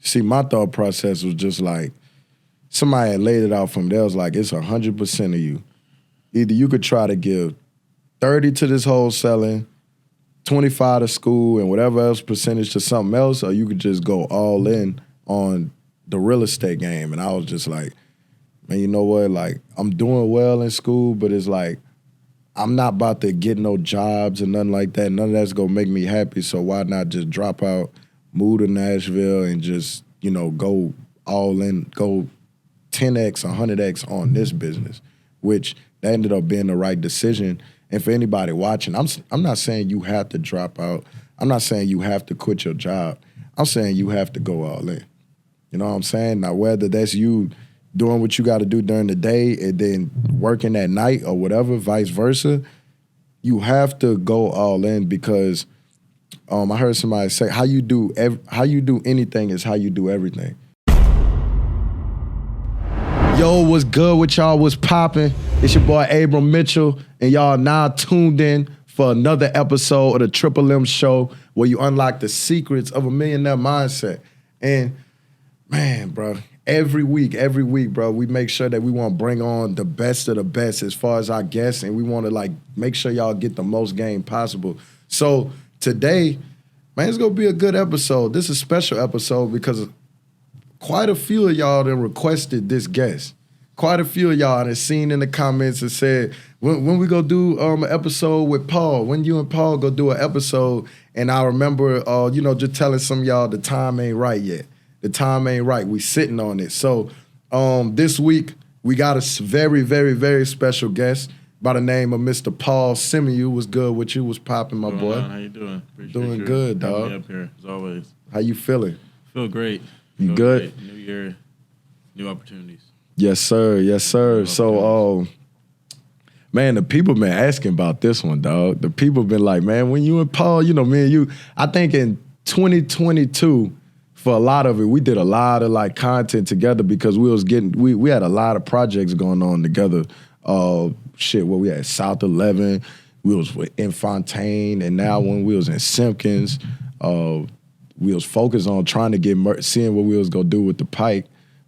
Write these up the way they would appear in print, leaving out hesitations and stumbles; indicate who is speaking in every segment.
Speaker 1: See, my thought process was just like, somebody had laid it out from there. It was like, it's 100% of you. Either you could try to give 30 to this wholesaling, 25 to school, and whatever else percentage to something else, or you could just go all in on the real estate game. And I was just like, man, you know what? Like, I'm doing well in school, but it's like, I'm not about to get no jobs or nothing like that. None of that's gonna make me happy. So why not just drop out, move to Nashville, and just, go all in, go 10x, 100x on this business, which that ended up being the right decision. And for anybody watching, I'm not saying you have to drop out. I'm not saying you have to quit your job. I'm saying you have to go all in. You know what I'm saying? Now, whether that's you doing what you got to do during the day and then working at night or whatever, vice versa, you have to go all in because I heard somebody say, how you do anything is how you do everything. Yo, what's good with y'all? What's popping? It's your boy Abram Mitchell, and y'all now tuned in for another episode of the Triple M Show where you unlock the secrets of a millionaire mindset. And man, bro, every week, bro, we make sure that we want to bring on the best of the best as far as our guests, and we want to make sure y'all get the most game possible. So today, man, it's gonna be a good episode. This is a special episode because quite a few of y'all that requested this guest. Quite a few of y'all that seen in the comments and said, when we go do an episode with Paul, when you and Paul go do an episode, and I remember, just telling some of y'all the time ain't right yet. The time ain't right. We sitting on it. So this week, we got a very, very, very special guest by the name of Mr. Paul Simiyu. What's good with you? What's popping, my boy?
Speaker 2: How you doing? Appreciate
Speaker 1: doing good, dog.
Speaker 2: Me up here, as always.
Speaker 1: How you feeling?
Speaker 2: Feel great.
Speaker 1: You good?
Speaker 2: Great. New year, new opportunities.
Speaker 1: Yes, sir. Yes, sir. So, man, the people been asking about this one, dog. The people been like, man, when you and Paul, me and you, I think in 2022, for a lot of it, we did a lot of content together because we had a lot of projects going on together. We had South 11, we was in Fontaine, and now when we was in Simpkins, we was focused on trying to seeing what we was gonna do with the Pike.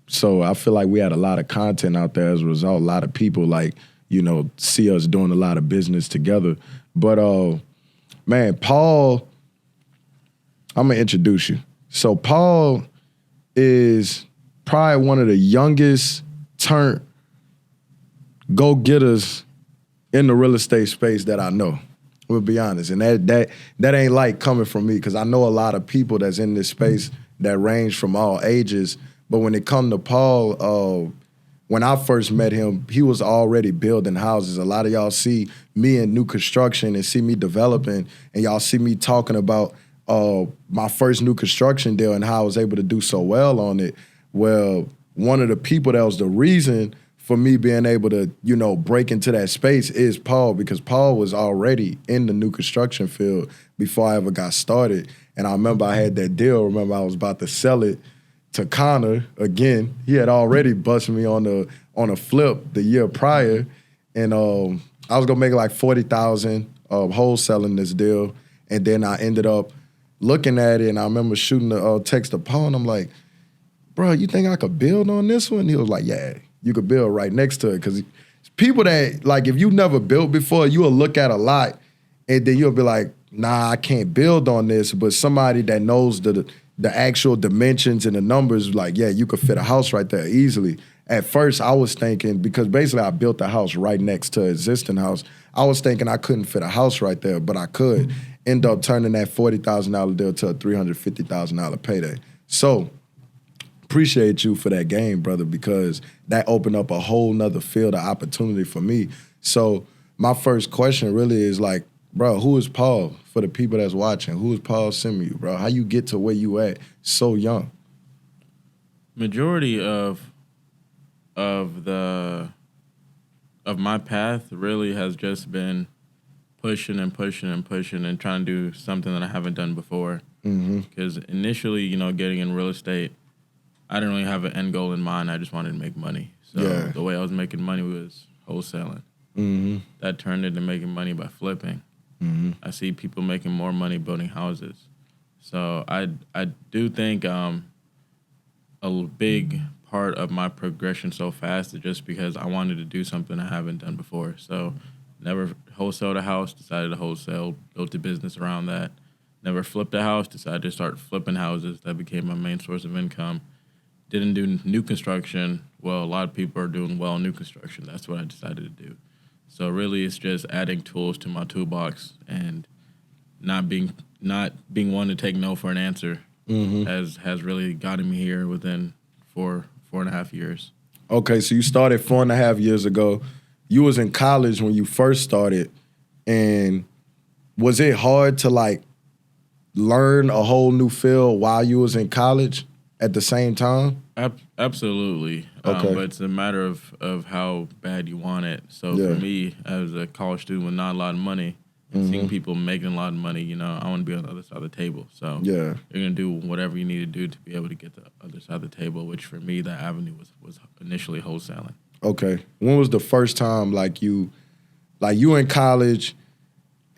Speaker 1: So I feel like we had a lot of content out there as a result. A lot of people see us doing a lot of business together. But man, Paul, I'm gonna introduce you. So Paul is probably one of the youngest turn go-getters in the real estate space that I know. We'll be honest. And that ain't coming from me because I know a lot of people that's in this space that range from all ages. But when it come to Paul, when I first met him, he was already building houses. A lot of y'all see me in new construction and see me developing, and y'all see me talking about my first new construction deal and how I was able to do so well on it. Well, one of the people that was the reason for me being able to, break into that space is Paul, because Paul was already in the new construction field before I ever got started. And I remember I had that deal. I was about to sell it to Connor again. He had already busted me on a flip the year prior. And I was gonna make $40,000 wholesaling this deal. And then I ended up looking at it, and I remember shooting the text to Paul, and I'm like, bro, you think I could build on this one? He was like, yeah, you could build right next to it. Because people that, if you never built before, you will look at a lot, and then you'll be like, nah, I can't build on this. But somebody that knows the actual dimensions and the numbers, yeah, you could fit a house right there easily. At first, I was thinking, because basically I built a house right next to an existing house, I was thinking I couldn't fit a house right there, but I could. End up turning that $40,000 deal to a $350,000 payday. So appreciate you for that game, brother, because that opened up a whole nother field of opportunity for me. So my first question really is bro, who is Paul for the people that's watching? Who is Paul Simiyu, bro? How you get to where you at so young?
Speaker 2: Majority of my path really has just been pushing and trying to do something that I haven't done before. Because initially, getting in real estate, I didn't really have an end goal in mind. I just wanted to make money. So the way I was making money was wholesaling. That turned into making money by flipping. I see people making more money building houses. So I do think a big part of my progression so fast is just because I wanted to do something I haven't done before. So never wholesaled a house, decided to wholesale, built a business around that. Never flipped a house, decided to start flipping houses. That became my main source of income. Didn't do new construction. Well, a lot of people are doing well new construction. That's what I decided to do. So really it's just adding tools to my toolbox and not being one to take no for an answer has really gotten me here within 4.5 years.
Speaker 1: Okay, so you started 4.5 years ago. You was in college when you first started, and was it hard to like learn a whole new field while you was in college at the same time?
Speaker 2: Absolutely.
Speaker 1: Okay.
Speaker 2: But it's a matter of how bad you want it. So
Speaker 1: Yeah.
Speaker 2: for me, as a college student with not a lot of money, and seeing people making a lot of money, I want to be on the other side of the table. So
Speaker 1: Yeah.
Speaker 2: you're going to do whatever you need to do to be able to get the other side of the table, which for me, that avenue was initially wholesaling.
Speaker 1: Okay. When was the first time you in college,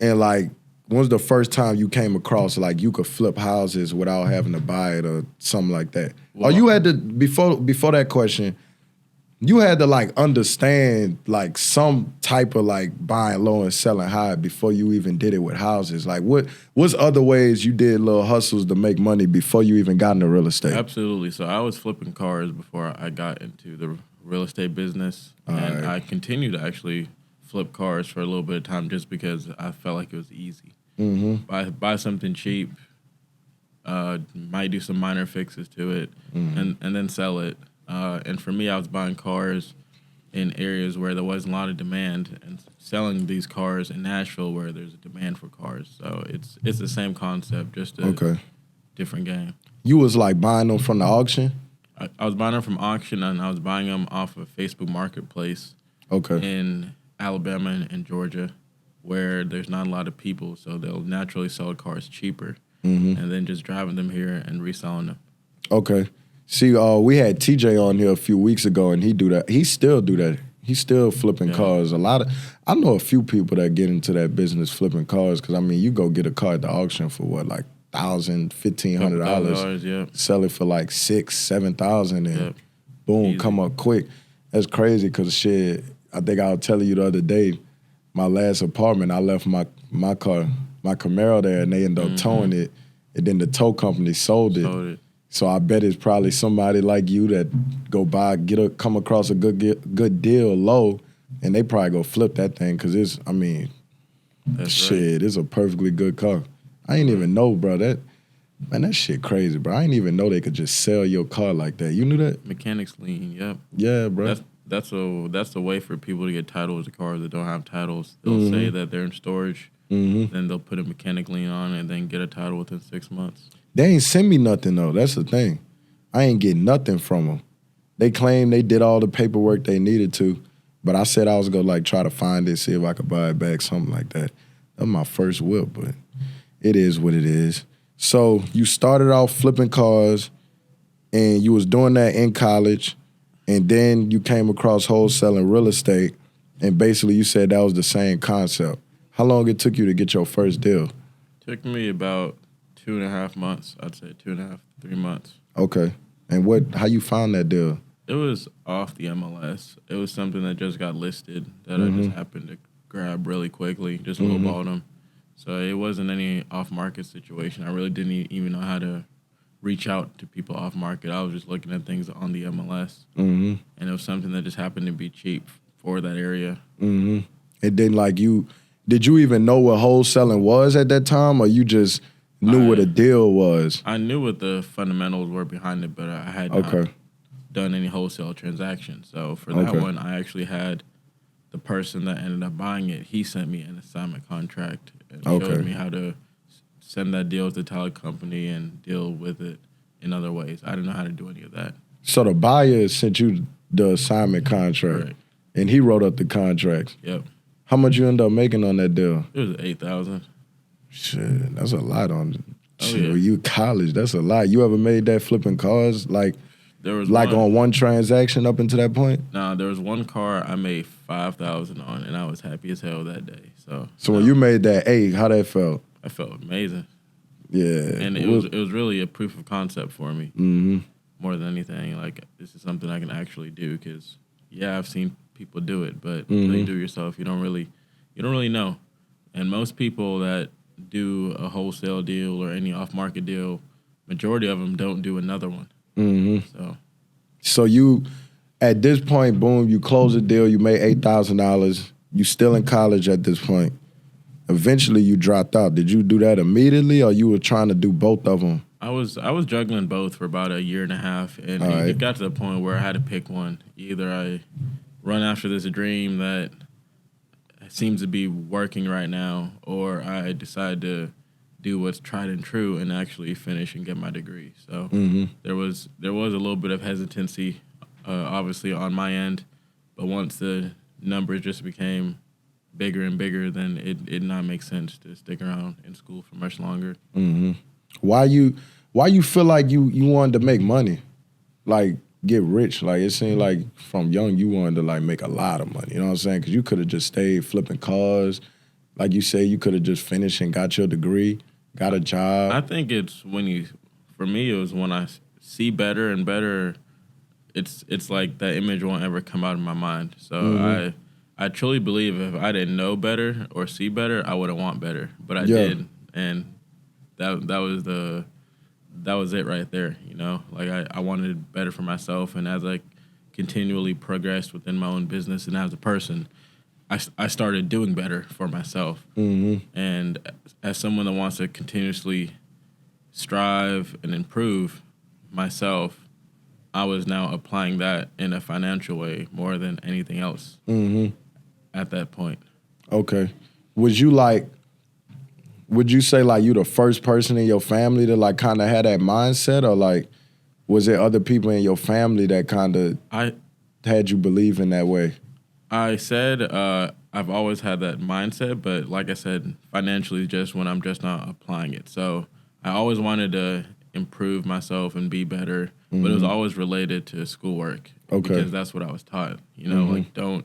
Speaker 1: and like when was the first time you came across like you could flip houses without having to buy it or something like that? Or you had to before that question, you had to like understand like some type of like buying low and selling high before you even did it with houses. Like what's other ways you did little hustles to make money before you even got into real estate?
Speaker 2: Absolutely. So I was flipping cars before I got into the real estate business, and
Speaker 1: right.
Speaker 2: I continued to actually flip cars for a little bit of time just because I felt like it was easy. Buy something cheap, might do some minor fixes to it, and then sell it. And for me, I was buying cars in areas where there wasn't a lot of demand, and selling these cars in Nashville where there's a demand for cars. So it's the same concept, just a different game.
Speaker 1: You was like buying them from the auction?
Speaker 2: I was buying them from auction, and I was buying them off of Facebook Marketplace in Alabama and Georgia, where there's not a lot of people, so they'll naturally sell cars cheaper, and then just driving them here and reselling them.
Speaker 1: Okay. See, we had TJ on here a few weeks ago, and he do that. He still do that. He's still flipping cars. I know a few people that get into that business flipping cars, because I mean, you go get a car at the auction for what, like $1,000, $1,500.
Speaker 2: Yep.
Speaker 1: Sell it for like $6,000, $7,000, and boom,
Speaker 2: Easy.
Speaker 1: come up quick. That's crazy, because shit, I think I was telling you the other day, my last apartment, I left my car, my Camaro there, and they ended up towing it, and then the tow company sold it. So I bet it's probably somebody like you that go buy, come across a good deal low, and they probably go flip that thing, because it's a perfectly good car. I ain't even know, bro, that shit crazy, bro. I ain't even know they could just sell your car like that. You knew that?
Speaker 2: Mechanics lien, yep.
Speaker 1: Yeah, bro.
Speaker 2: That's the way for people to get titles to cars that don't have titles. They'll say that they're in storage, then they'll put a mechanic lien on it, and then get a title within 6 months.
Speaker 1: They ain't send me nothing, though. That's the thing. I ain't get nothing from them. They claim they did all the paperwork they needed to, but I said I was going to like try to find it, see if I could buy it back, something like that. That was my first whip, but it is what it is. So you started off flipping cars, and you was doing that in college, and then you came across wholesaling real estate, and basically you said that was the same concept. How long it took you to get your first deal?
Speaker 2: Took me about 2.5 months. I'd say 2.5, 3 months.
Speaker 1: Okay. And how you found that deal?
Speaker 2: It was off the MLS. It was something that just got listed that I just happened to grab really quickly, just lowballed them. So it wasn't any off-market situation. I really didn't even know how to reach out to people off-market. I was just looking at things on the MLS. And it was something that just happened to be cheap for that area.
Speaker 1: And then did you even know what wholesaling was at that time, or you just knew what a deal was?
Speaker 2: I knew what the fundamentals were behind it, but I had not done any wholesale transactions. So for that one, I actually had the person that ended up buying it. He sent me an assignment contract and showed me how to send that deal to the title company and deal with it in other ways. I didn't know how to do any of that.
Speaker 1: So the buyer sent you the assignment contract, and he wrote up the contracts.
Speaker 2: Yep.
Speaker 1: How much you end up making on that deal?
Speaker 2: It was $8,000.
Speaker 1: Shit, that's a lot on.
Speaker 2: Yeah.
Speaker 1: You college, that's a lot. You ever made that flipping cars
Speaker 2: there was
Speaker 1: on one transaction up until that point?
Speaker 2: Nah, there was one car I made $5,000 on, and I was happy as hell that day. So
Speaker 1: when you made that how that felt?
Speaker 2: I felt amazing.
Speaker 1: Yeah,
Speaker 2: and it was really a proof of concept for me. More more than anything, like, this is something I can actually do. Because, yeah, I've seen people do it, but
Speaker 1: Mm-hmm.
Speaker 2: until you do it yourself, you don't really know. And most people that do a wholesale deal or any off-market deal, majority of them don't do another one.
Speaker 1: Mm-hmm.
Speaker 2: So
Speaker 1: So you, at this point, boom, you close the deal, you made $8,000. You still in college at this point. Eventually, you dropped out. Did you do that immediately, or you were trying to do both of them?
Speaker 2: I was juggling both for about a year and a half, and
Speaker 1: All right.
Speaker 2: it got to the point where I had to pick one. Either I run after this dream that seems to be working right now, or I decide to do what's tried and true and actually finish and get my degree. So there was a little bit of hesitancy, obviously on my end, but once the numbers just became bigger and bigger, then it did not make sense to stick around in school for much longer.
Speaker 1: Why you feel like you wanted to make money, like get rich? Like it seemed like from young you wanted to like make a lot of money. You know what I'm saying? Because you could have just stayed flipping cars, like you say. You could have just finished and got your degree, got a job.
Speaker 2: I think it's for me, it was when I see better and better. It's like that image won't ever come out of my mind. So I truly believe if I didn't know better or see better, I wouldn't want better. But I did, and that was it right there. You know, like I wanted better for myself, and as I continually progressed within my own business and as a person, I started doing better for myself. And as someone that wants to continuously strive and improve myself, I was now applying that in a financial way more than anything else at that point.
Speaker 1: Okay. Would you say like you the first person in your family to like kind of have that mindset, or like was there other people in your family that kind of had you believe in that way?
Speaker 2: I said I've always had that mindset, but like I said, financially just when I'm just not applying it. So I always wanted to improve myself and be better, but it was always related to schoolwork.
Speaker 1: Okay.
Speaker 2: Because that's what I was taught. You know, like don't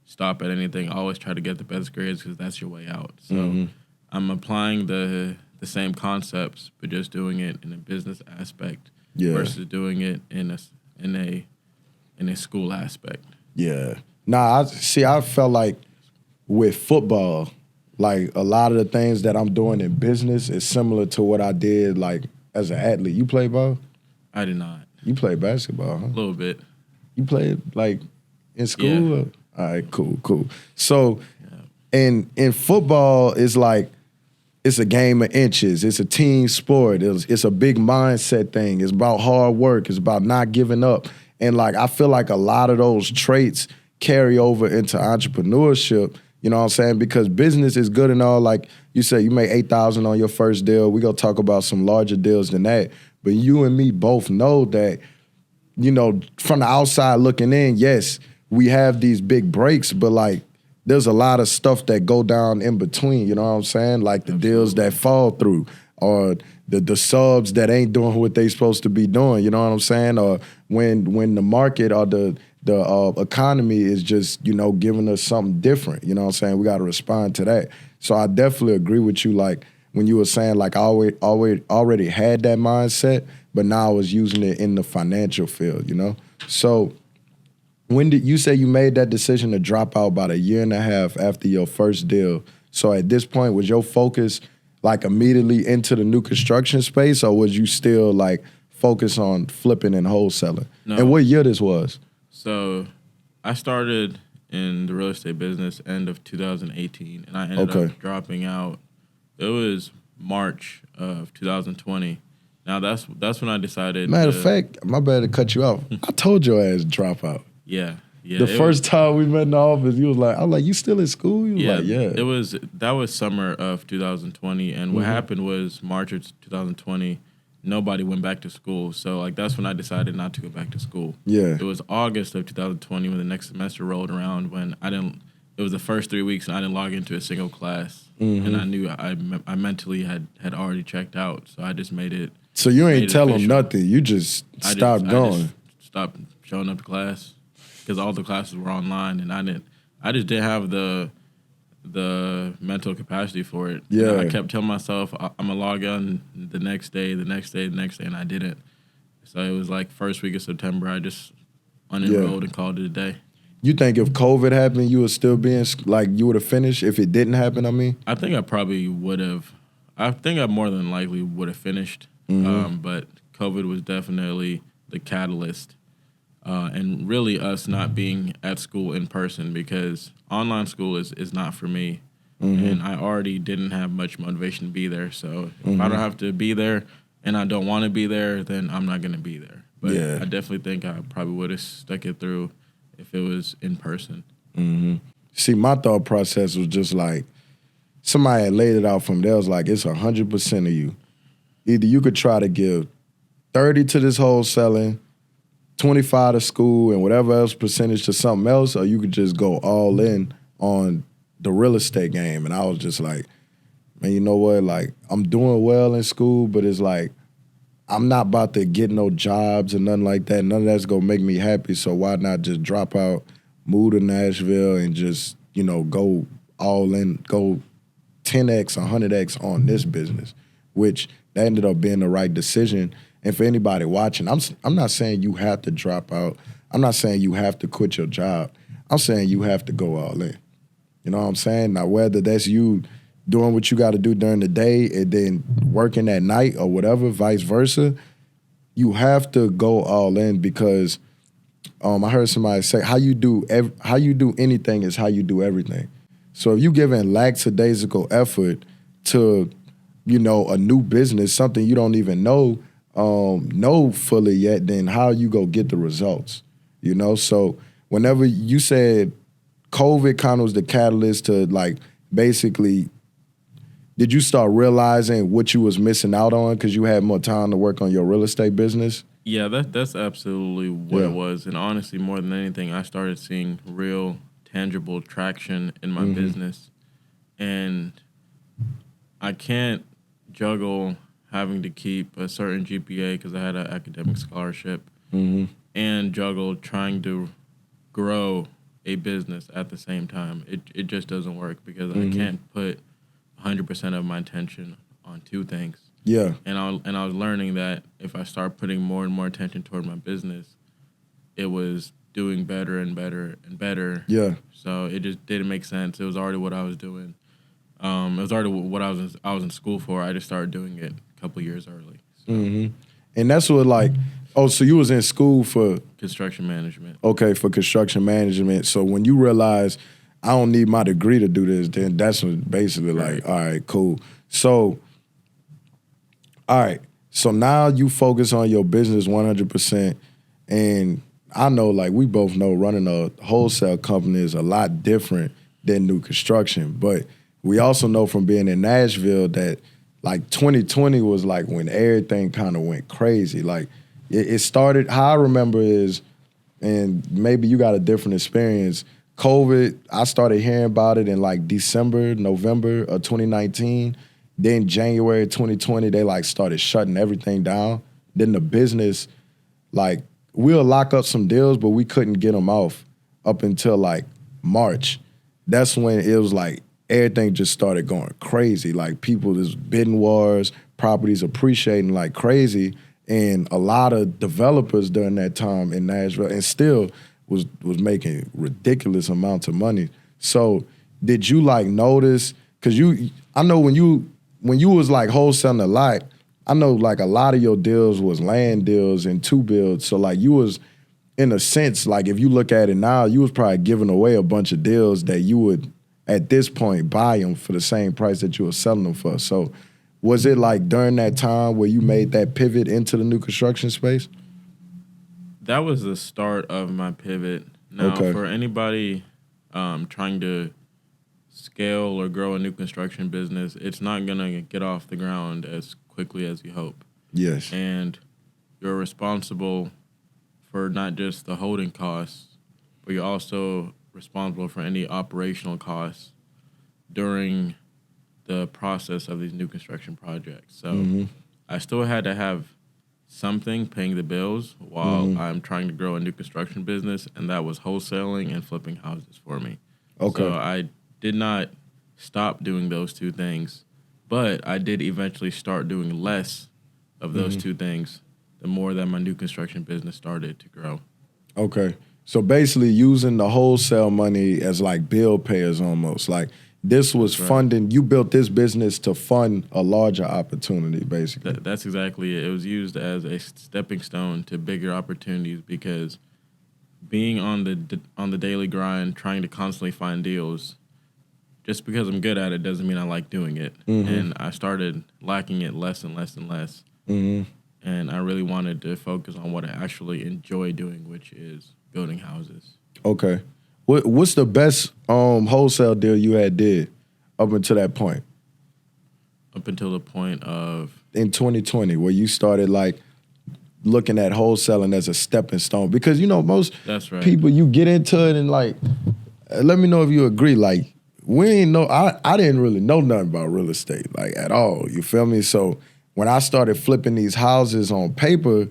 Speaker 2: stop at anything. Always try to get the best grades because that's your way out. So I'm applying the same concepts, but just doing it in a business aspect versus doing it in a school aspect.
Speaker 1: Yeah. Nah, I felt like with football, like a lot of the things that I'm doing in business is similar to what I did like as an athlete. You play ball?
Speaker 2: I did not.
Speaker 1: You play basketball, huh?
Speaker 2: A little bit.
Speaker 1: You played like in school?
Speaker 2: Yeah.
Speaker 1: All right, cool. So in football, it's like it's a game of inches. It's a team sport. It's a big mindset thing. It's about hard work. It's about not giving up. And like I feel like a lot of those traits carry over into entrepreneurship. You know what I'm saying? Because business is good and all. Like you said, you made $8,000 on your first deal. We're gonna talk about some larger deals than that. But you and me both know that, you know, from the outside looking in, yes, we have these big breaks, but like there's a lot of stuff that go down in between, you know what I'm saying? Like the deals that fall through, or the subs that ain't doing what they supposed to be doing, you know what I'm saying? Or when the market or the economy is just, you know, giving us something different, you know what I'm saying? We got to respond to that. So I definitely agree with you, like when you were saying like I already had that mindset, but now I was using it in the financial field, you know? So when did you say you made that decision to drop out about a year and a half after your first deal? So at this point, was your focus like immediately into the new construction space, or was you still like focused on flipping and wholesaling?
Speaker 2: No.
Speaker 1: And what year this was?
Speaker 2: So I started in the real estate business end of 2018, and I ended up dropping out. It was March of 2020. Now that's when I decided.
Speaker 1: Matter of fact, my bad to cut you off. I told your ass drop out.
Speaker 2: Yeah.
Speaker 1: The first time we met in the office, you was like, I was like, you still in school? You was like, yeah.
Speaker 2: That was summer of 2020, and what happened was March of 2020, nobody went back to school. So like that's when I decided not to go back to school.
Speaker 1: Yeah.
Speaker 2: It was August of 2020 when the next semester rolled around, when it was the first 3 weeks and I didn't log into a single class. And I knew I mentally had already checked out. So I just made it.
Speaker 1: So you ain't tell them nothing. You just stopped going.
Speaker 2: I just stopped showing up to class because all the classes were online, and I just didn't have the mental capacity for it.
Speaker 1: Yeah.
Speaker 2: I kept telling myself I'm gonna log on the next day, and I didn't. So it was like first week of September, I just unenrolled and called it a day.
Speaker 1: You think if COVID happened, you would still be in, like, you would have finished? If it didn't happen, I mean?
Speaker 2: I think I probably would have. I think I more than likely would have finished. But COVID was definitely the catalyst. And really us not being at school in person, because online school is not for me. And I already didn't have much motivation to be there. So if I don't have to be there and I don't want to be there, then I'm not going to be there. But I definitely think I probably would have stuck it through if it was in person.
Speaker 1: See, my thought process was just like, somebody had laid it out for me. They was like, it's 100% of you. Either you could try to give 30 to this wholesaling, 25 to school, and whatever else percentage to something else, or you could just go all in on the real estate game. And I was just like, man, you know what? Like, I'm doing well in school, but it's like, I'm not about to get no jobs and nothing like that. None of that's going to make me happy. So why not just drop out, move to Nashville, and just, you know, go all in, go 10X, 100X on this business, which that ended up being the right decision. And for anybody watching, I'm not saying you have to drop out. I'm not saying you have to quit your job. I'm saying you have to go all in. You know what I'm saying? Now, whether that's you doing what you got to do during the day and then working at night or whatever, vice versa, you have to go all in, because I heard somebody say how you do anything is how you do everything. So if you giving lackadaisical effort to, you know, a new business, something you don't even know fully yet, then how you go get the results, you know? So whenever you said COVID kind of was the catalyst to, like, basically, did you start realizing what you was missing out on because you had more time to work on your real estate business?
Speaker 2: Yeah, that's absolutely what it was. And honestly, more than anything, I started seeing real tangible traction in my business. And I can't juggle having to keep a certain GPA because I had an academic scholarship and juggle trying to grow a business at the same time. It just doesn't work because I can't put 100% of my attention on two things.
Speaker 1: Yeah.
Speaker 2: And I was learning that if I start putting more and more attention toward my business, it was doing better and better and better.
Speaker 1: Yeah.
Speaker 2: So it just didn't make sense. It was already what I was doing. It was already what I was in school for. I just started doing it a couple years early. So.
Speaker 1: And that's what, like, so you was in school for
Speaker 2: construction management.
Speaker 1: Okay, for construction management. So when you realize I don't need my degree to do this, then that's when basically like, all right, cool. So, all right. So now you focus on your business 100%. And I know, like, we both know running a wholesale company is a lot different than new construction. But we also know from being in Nashville that, like, 2020 was like when everything kind of went crazy. Like, it started, how I remember is, and maybe you got a different experience, COVID, I started hearing about it in like December, November of 2019. Then January 2020, they like started shutting everything down. Then the business, like, we'll lock up some deals, but we couldn't get them off up until like March. That's when it was like everything just started going crazy. Like, people, there's bidding wars, properties appreciating like crazy. And a lot of developers during that time in Nashville, and still was making ridiculous amounts of money. So did you like notice, because I know when you was like wholesaling a lot, I know like a lot of your deals was land deals and to build. So like you was, in a sense, like if you look at it now, you was probably giving away a bunch of deals that you would at this point buy them for the same price that you were selling them for. So was it like during that time where you made that pivot into the new construction space?
Speaker 2: That was the start of my pivot. Now, for anybody trying to scale or grow a new construction business, it's not going to get off the ground as quickly as you hope.
Speaker 1: Yes.
Speaker 2: And you're responsible for not just the holding costs, but you're also responsible for any operational costs during the process of these new construction projects. So I still had to have something paying the bills while I'm trying to grow a new construction business, and that was wholesaling and flipping houses for me.
Speaker 1: Okay.
Speaker 2: So I did not stop doing those two things, but I did eventually start doing less of those two things the more that my new construction business started to grow.
Speaker 1: Okay. So basically using the wholesale money as like bill payers almost. Like this was
Speaker 2: That's right.
Speaker 1: funding, you built this business to fund a larger opportunity, basically.
Speaker 2: That's exactly it. It was used as a stepping stone to bigger opportunities because being on the daily grind, trying to constantly find deals, just because I'm good at it doesn't mean I like doing it. And I started lacking it less and less and less. And I really wanted to focus on what I actually enjoy doing, which is building houses.
Speaker 1: Okay. What's the best wholesale deal you had did up until that point?
Speaker 2: Up until the point of
Speaker 1: In 2020, where you started like looking at wholesaling as a stepping stone? Because, you know, most
Speaker 2: That's right.
Speaker 1: people, you get into it and like, let me know if you agree, like, we ain't know, I didn't really know nothing about real estate, like, at all, you feel me? So when I started flipping these houses on paper,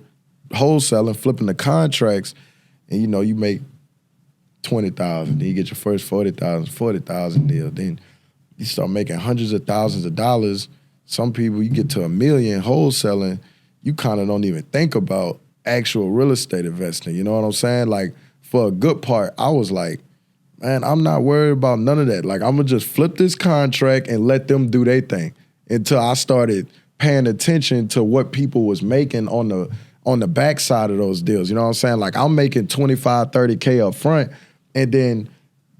Speaker 1: wholesaling, flipping the contracts, and, you know, you make 20,000, then you get your first 40,000 deal, then you start making hundreds of thousands of dollars. Some people, you get to $1 million wholesaling, you kind of don't even think about actual real estate investing, you know what I'm saying? Like, for a good part, I was like, man, I'm not worried about none of that. Like, I'm gonna just flip this contract and let them do their thing until I started paying attention to what people was making on the backside of those deals. You know what I'm saying? Like, I'm making 25, 30K up front, and then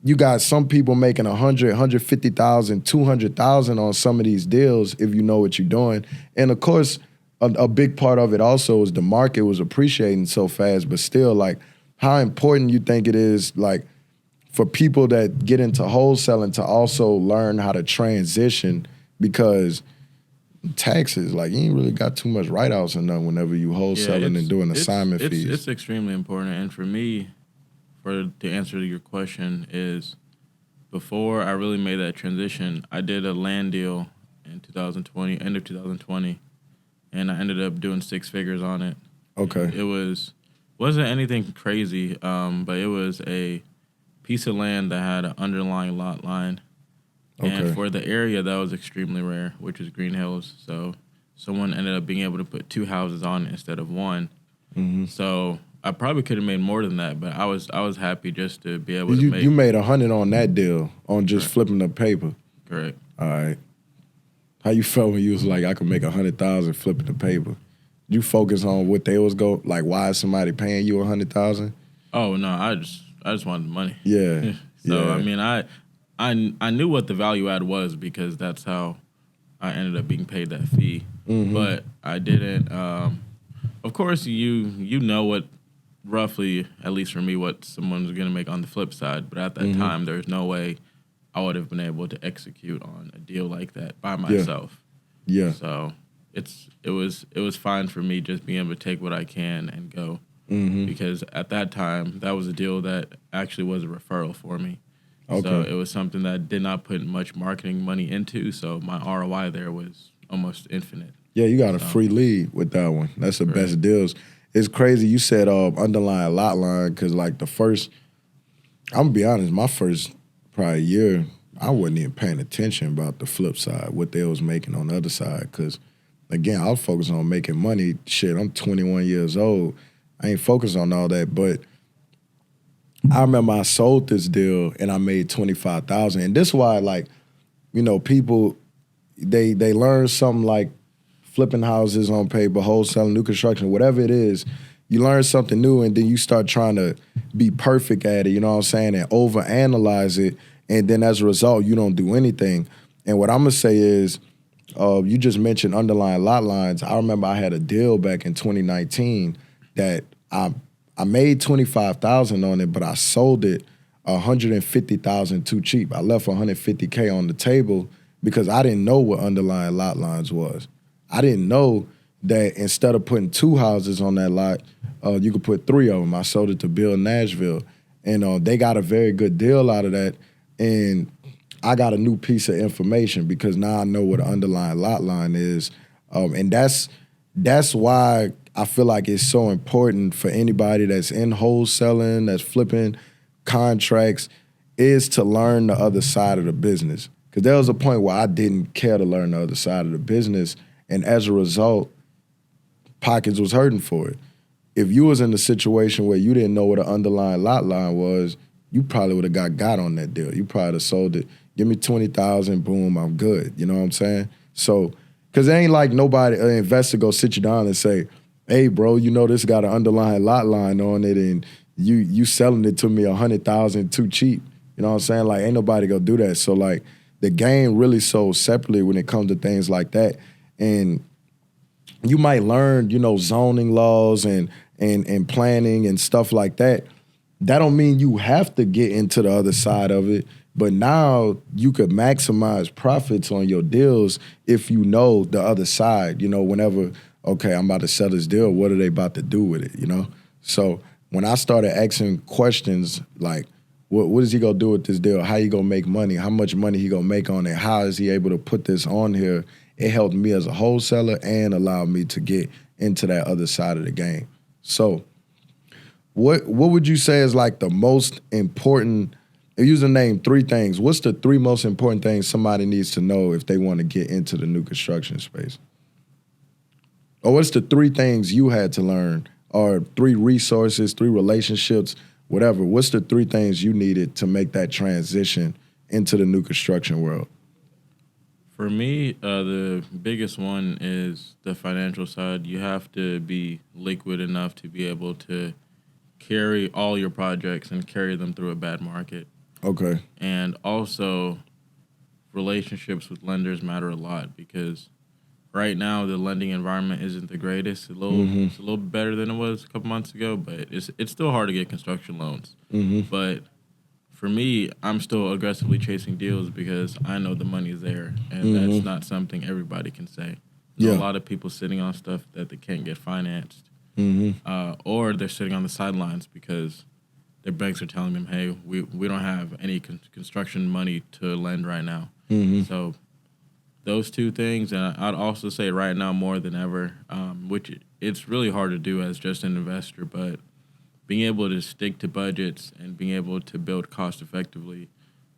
Speaker 1: you got some people making 100, 150,000, 200,000 on some of these deals if you know what you're doing. And of course, a big part of it also is the market was appreciating so fast, but still, like, how important you think it is, like, for people that get into wholesaling to also learn how to transition, because taxes, like, you ain't really got too much write-offs or nothing whenever you wholesaling and doing assignment fees.
Speaker 2: It's extremely important. And for me, to answer your question, is before I really made that transition, I did a land deal in 2020, end of 2020, and I ended up doing 6 figures on it.
Speaker 1: Okay.
Speaker 2: It wasn't anything crazy, but it was a piece of land that had an underlying lot line.
Speaker 1: Okay.
Speaker 2: And for the area, that was extremely rare, which is Green Hills. So someone ended up being able to put 2 houses on it instead of 1. So I probably could have made more than that, but I was happy just to be able to make.
Speaker 1: You made 100 on that deal on just
Speaker 2: Correct.
Speaker 1: flipping the paper.
Speaker 2: Correct.
Speaker 1: All right. How you felt when you was like, I could make 100,000 flipping the paper? You focus on what they was like, why is somebody paying you 100,000?
Speaker 2: Oh no, I just wanted the money.
Speaker 1: Yeah.
Speaker 2: So
Speaker 1: yeah.
Speaker 2: I mean, I knew what the value add was because that's how I ended up being paid that fee. But I didn't. Of course, you know what roughly, at least for me, what someone's gonna make on the flip side. But at that time, there's no way I would have been able to execute on a deal like that by myself.
Speaker 1: Yeah.
Speaker 2: So it was fine for me just being able to take what I can and go. Because at that time, that was a deal that actually was a referral for me.
Speaker 1: Okay.
Speaker 2: So it was something that I did not put much marketing money into, so my ROI there was almost infinite.
Speaker 1: Yeah, you got a free lead with that one. That's the best deals. It's crazy. You said underlying lot line, because like I'm going to be honest, my first probably year, I wasn't even paying attention about the flip side, what they was making on the other side, because again, I was focused on making money. Shit, I'm 21 years old. I ain't focused on all that, but I remember I sold this deal and I made 25,000. And this is why, like, you know, people, they learn something like flipping houses on paper, wholesaling, new construction, whatever it is. You learn something new and then you start trying to be perfect at it, you know what I'm saying, and overanalyze it. And then as a result, you don't do anything. And what I'm going to say is, you just mentioned underlying lot lines. I remember I had a deal back in 2019 that I made 25,000 on it, but I sold it 150,000 too cheap. I left 150K on the table because I didn't know what underlying lot lines was. I didn't know that instead of putting 2 houses on that lot, you could put 3 of them. I sold it to Bill Nashville, and they got a very good deal out of that. And I got a new piece of information because now I know what an underlying lot line is, and that's why I feel like it's so important for anybody that's in wholesaling, that's flipping contracts, is to learn the other side of the business. Because there was a point where I didn't care to learn the other side of the business, and as a result, pockets was hurting for it. If you was in a situation where you didn't know what an underlying lot line was, you probably would have got on that deal. You probably have sold it. Give me 20,000, boom, I'm good. You know what I'm saying? So, because it ain't like nobody, an investor go sit you down and say, hey, bro, you know this got an underlying lot line on it and you selling it to me 100,000 too cheap. You know what I'm saying? Like, ain't nobody gonna do that. So, like, the game really sold separately when it comes to things like that. And you might learn, zoning laws and planning and stuff like that. That don't mean you have to get into the other side of it. But now you could maximize profits on your deals if you know the other side. Whenever, okay, I'm about to sell this deal, what are they about to do with it, So when I started asking questions like, what is he going to do with this deal? How he going to make money? How much money he going to make on it? How is he able to put this on here? It helped me as a wholesaler and allowed me to get into that other side of the game. So what would you say is like the most important, if you was to name 3 things, what's the 3 most important things somebody needs to know if they want to get into the new construction space? Or what's the 3 things you had to learn, or 3 resources, 3 relationships, whatever? What's the 3 things you needed to make that transition into the new construction world?
Speaker 2: For me, the biggest one is the financial side. You have to be liquid enough to be able to carry all your projects and carry them through a bad market.
Speaker 1: Okay.
Speaker 2: And also, relationships with lenders matter a lot because right now the lending environment isn't the greatest. It's a little better than it was a couple months ago, but it's still hard to get construction loans. But for me, I'm still aggressively chasing deals because I know the money is there, and that's not something everybody can say. There's a lot of people sitting on stuff that they can't get financed, or they're sitting on the sidelines because their banks are telling them, hey, we don't have any construction money to lend right now. So those 2 things, and I'd also say right now more than ever, which it's really hard to do as just an investor, but being able to stick to budgets and being able to build cost effectively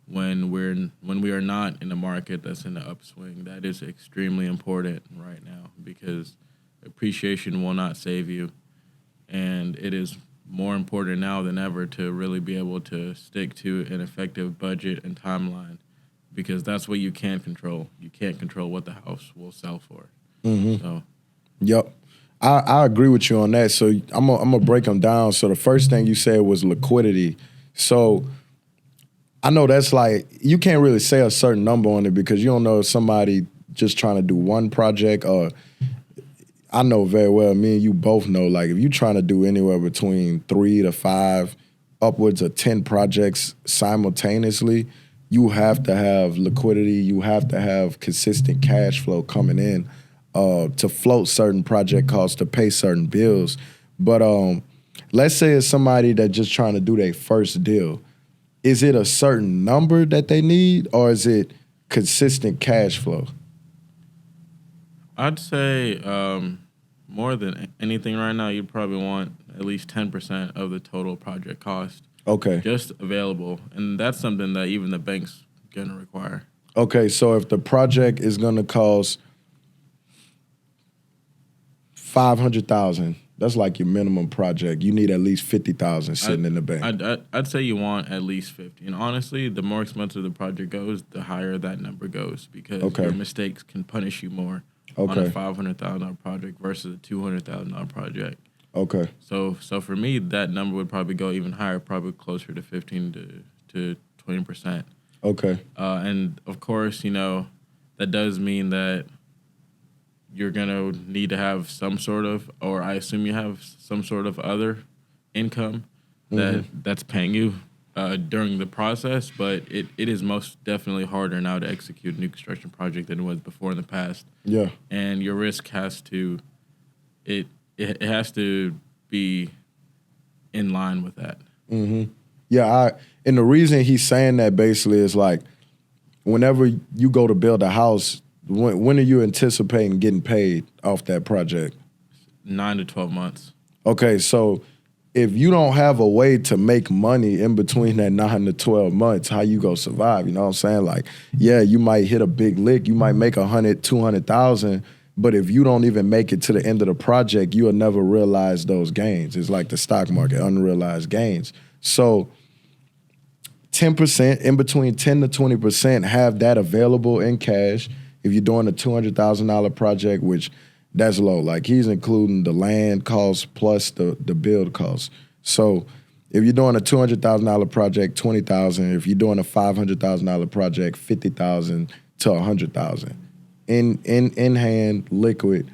Speaker 2: when we are not in a market that's in the upswing, that is extremely important right now because appreciation will not save you, and it is more important now than ever to really be able to stick to an effective budget and timeline because that's what you can't control. You can't control what the house will sell for. So,
Speaker 1: yep. I agree with you on that. So I'm gonna break them down. So the first thing you said was liquidity. So I know that's like, you can't really say a certain number on it because you don't know if somebody just trying to do one project, or I know very well, me and you both know, like if you're trying to do anywhere between 3 to 5, upwards of 10 projects simultaneously, you have to have liquidity, you have to have consistent cash flow coming in to float certain project costs, to pay certain bills. But let's say it's somebody that just trying to do their first deal. Is it a certain number that they need, or is it consistent cash flow?
Speaker 2: I'd say more than anything right now, you'd probably want at least 10% of the total project cost.
Speaker 1: Okay.
Speaker 2: Just available. And that's something that even the bank's going to require.
Speaker 1: Okay, so if the project is going to cost $500,000, that's like your minimum project. You need at least $50,000 sitting in the bank.
Speaker 2: I'd say you want at least 50. And honestly, the more expensive the project goes, the higher that number goes because your mistakes can punish you more on a $500,000 project versus a $200,000 project.
Speaker 1: Okay.
Speaker 2: So for me, that number would probably go even higher, probably closer to 15 to 20%.
Speaker 1: Okay.
Speaker 2: And of course, that does mean that you're gonna need to have some sort of, or I assume you have some sort of other income that's paying you during the process. But it is most definitely harder now to execute a new construction project than it was before in the past.
Speaker 1: Yeah.
Speaker 2: And your risk has to it has to be in line with that.
Speaker 1: Yeah, and the reason he's saying that basically is like, whenever you go to build a house, when are you anticipating getting paid off that project?
Speaker 2: 9 to 12 months.
Speaker 1: Okay, so if you don't have a way to make money in between that 9 to 12 months, how you gonna survive? You know what I'm saying? Like, yeah, you might hit a big lick, you might make 100, 200,000, But if you don't even make it to the end of the project, you'll never realize those gains. It's like the stock market, unrealized gains. So 10%, in between 10 to 20%, have that available in cash. If you're doing a $200,000 project, which that's low. Like he's including the land cost plus the build cost. So if you're doing a $200,000 project, $20,000. If you're doing a $500,000 project, $50,000 to $100,000. In hand, liquid.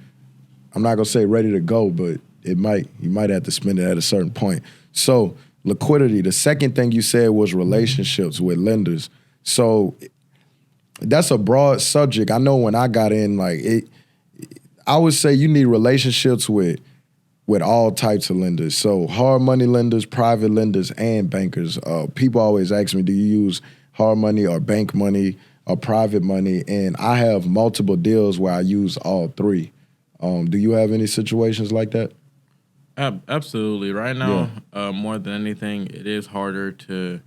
Speaker 1: I'm not gonna say ready to go, but you might have to spend it at a certain point. So liquidity. The second thing you said was relationships with lenders. So that's a broad subject. I know when I got in, like I would say you need relationships with all types of lenders. So hard money lenders, private lenders, and bankers. People always ask me, do you use hard money or bank money or private money? And I have multiple deals where I use all three. Do you have any situations like that?
Speaker 2: Absolutely. Right now, more than anything, it is harder to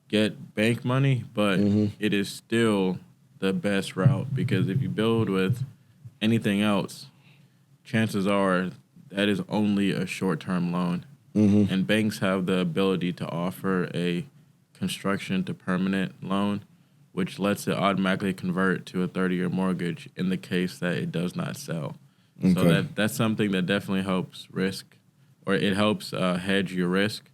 Speaker 2: get bank money, but it is still the best route because if you build with anything else, chances are that is only a short-term loan. And banks have the ability to offer a construction to permanent loan, which lets it automatically convert to a 30-year mortgage in the case that it does not sell. Okay. So that's something that definitely helps it helps hedge your risk.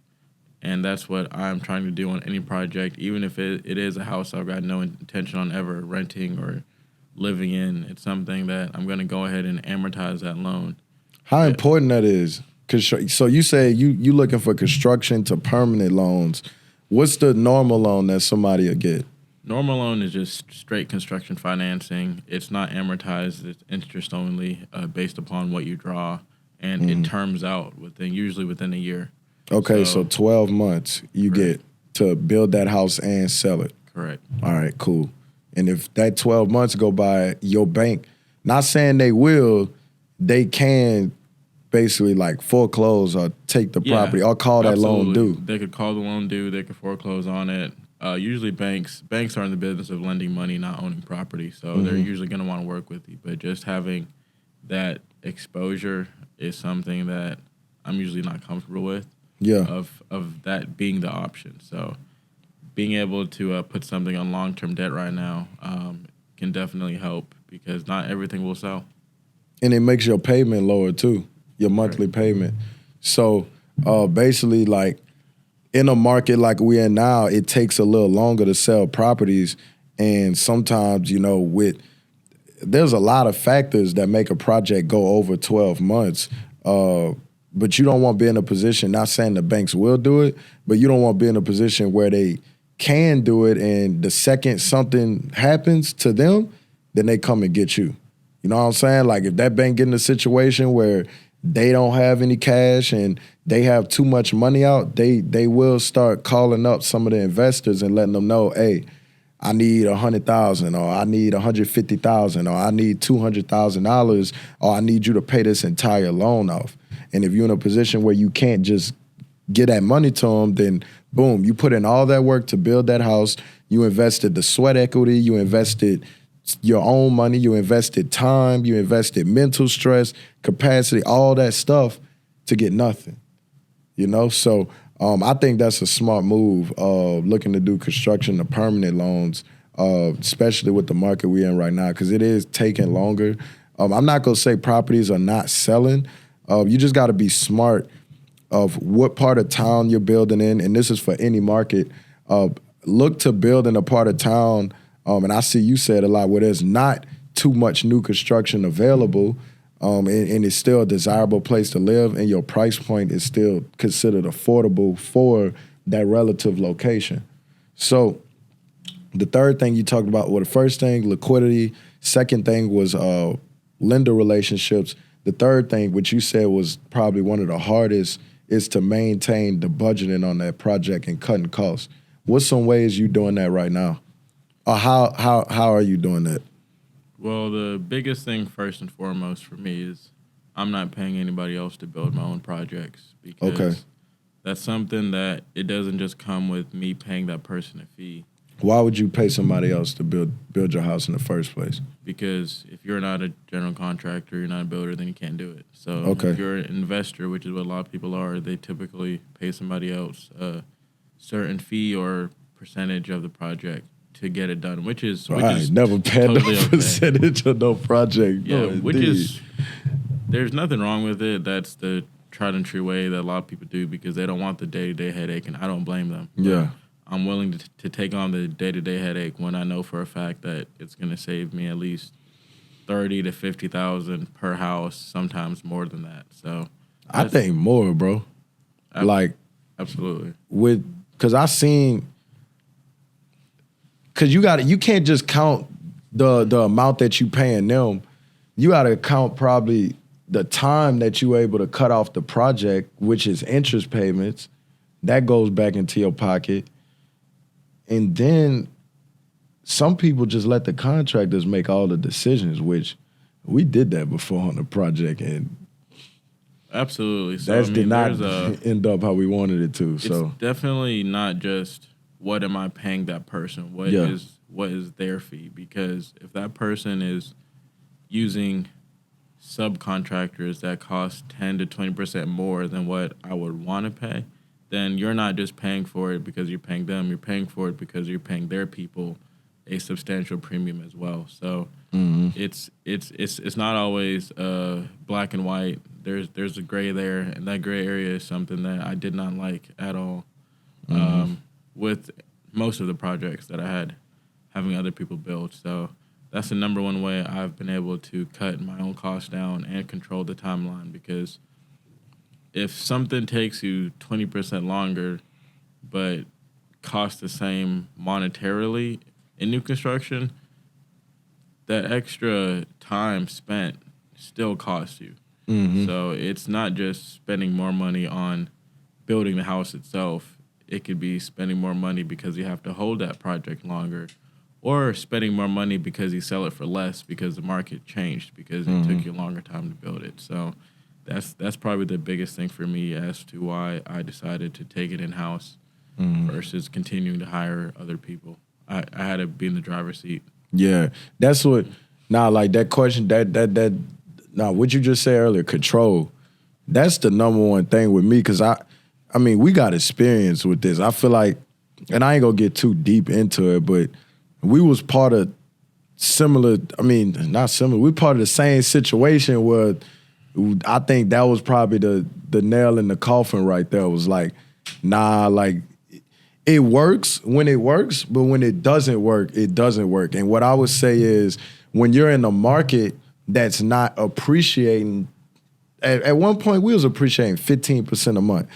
Speaker 2: And that's what I'm trying to do on any project, even if it is a house I've got no intention on ever renting or living in. It's something that I'm going to go ahead and amortize that loan.
Speaker 1: How important that is? So you say you looking for construction to permanent loans. What's the normal loan that somebody will get?
Speaker 2: Normal loan is just straight construction financing. It's not amortized. It's interest only based upon what you draw. And it terms out usually within a year.
Speaker 1: Okay, so 12 months you get to build that house and sell it.
Speaker 2: Correct.
Speaker 1: All right, cool. And if that 12 months go by, your bank, not saying they will, they can basically like foreclose or take the property or call that loan due.
Speaker 2: They could call the loan due. They could foreclose on it. Usually banks are in the business of lending money, not owning property. So they're usually going to want to work with you. But just having that exposure is something that I'm usually not comfortable with. Yeah. Of that being the option. So being able to put something on long-term debt right now can definitely help because not everything will sell.
Speaker 1: And it makes your payment lower too, your monthly payment. So basically like in a market like we're in now, it takes a little longer to sell properties. And sometimes, there's a lot of factors that make a project go over 12 months. But you don't want to be in a position, not saying the banks will do it, but you don't want to be in a position where they can do it and the second something happens to them, then they come and get you. You know what I'm saying? Like if that bank get in a situation where they don't have any cash and they have too much money out, they will start calling up some of the investors and letting them know, hey, I need $100,000 or I need $150,000 or I need $200,000 or I need you to pay this entire loan off. And if you're in a position where you can't just get that money to them, then boom, you put in all that work to build that house. You invested the sweat equity. You invested your own money. You invested time. You invested mental stress, capacity, all that stuff to get nothing. So I think that's a smart move looking to do construction to permanent loans, especially with the market we're in right now because it is taking longer. I'm not going to say properties are not selling. You just got to be smart of what part of town you're building in, and this is for any market. Look to build in a part of town, and I see you said a lot, where there's not too much new construction available, and it's still a desirable place to live, and your price point is still considered affordable for that relative location. So the third thing you talked about, the first thing, liquidity. Second thing was lender relationships. The third thing, which you said was probably one of the hardest, is to maintain the budgeting on that project and cutting costs. What's some ways you doing that right now? Or how are you doing that?
Speaker 2: Well, the biggest thing first and foremost for me is I'm not paying anybody else to build my own projects because that's something that it doesn't just come with me paying that person a fee.
Speaker 1: Why would you pay somebody else to build your house in the first place?
Speaker 2: Because if you're not a general contractor, you're not a builder, then you can't do it. So
Speaker 1: Okay.
Speaker 2: if you're an investor, which is what a lot of people are, they typically pay somebody else a certain fee or percentage of the project to get it done, which is
Speaker 1: never paid
Speaker 2: totally
Speaker 1: no
Speaker 2: okay.
Speaker 1: percentage of no project.
Speaker 2: Yeah,
Speaker 1: No,
Speaker 2: which
Speaker 1: indeed.
Speaker 2: is there's nothing wrong with it. That's the tried and true way that a lot of people do because they don't want the day-to-day headache, and I don't blame them.
Speaker 1: Yeah.
Speaker 2: I'm willing to take on the day-to-day headache when I know for a fact that it's going to save me at least $30,000 to $50,000 per house, sometimes more than that. So
Speaker 1: I think more, bro.
Speaker 2: Absolutely.
Speaker 1: Because I seen, because you can't just count the amount that you paying them. You got to count probably the time that you able to cut off the project, which is interest payments. That goes back into your pocket. And then some people just let the contractors make all the decisions, which we did that before on the project, and
Speaker 2: absolutely. So
Speaker 1: that did not end up how we wanted it to. So
Speaker 2: it's definitely not just what am I paying that person? What is their fee? Because if that person is using subcontractors that cost 10 to 20% more than what I would want to pay, then you're not just paying for it because you're paying them. You're paying for it because you're paying their people a substantial premium as well. So it's not always black and white. There's a gray there, and that gray area is something that I did not like at all with most of the projects that I had having other people build. So that's the number one way I've been able to cut my own costs down and control the timeline, because if something takes you 20% longer but costs the same monetarily in new construction, that extra time spent still costs you. So it's not just spending more money on building the house itself. It could be spending more money because you have to hold that project longer, or spending more money because you sell it for less because the market changed because it took you a longer time to build it. So that's probably the biggest thing for me as to why I decided to take it in-house versus continuing to hire other people. I had to be in the driver's seat.
Speaker 1: Yeah, that's what. Now, like that question, what you just said earlier, control. That's the number one thing with me, because I mean, we got experience with this. I feel like, and I ain't gonna get too deep into it, but we was part of similar. I mean, not similar. We part of the same situation where I think that was probably the nail in the coffin right there. Was like, nah, like. It works when it works, but when it doesn't work, it doesn't work. And what I would say is, when you're in a market that's not appreciating, at one point we was appreciating 15% a month.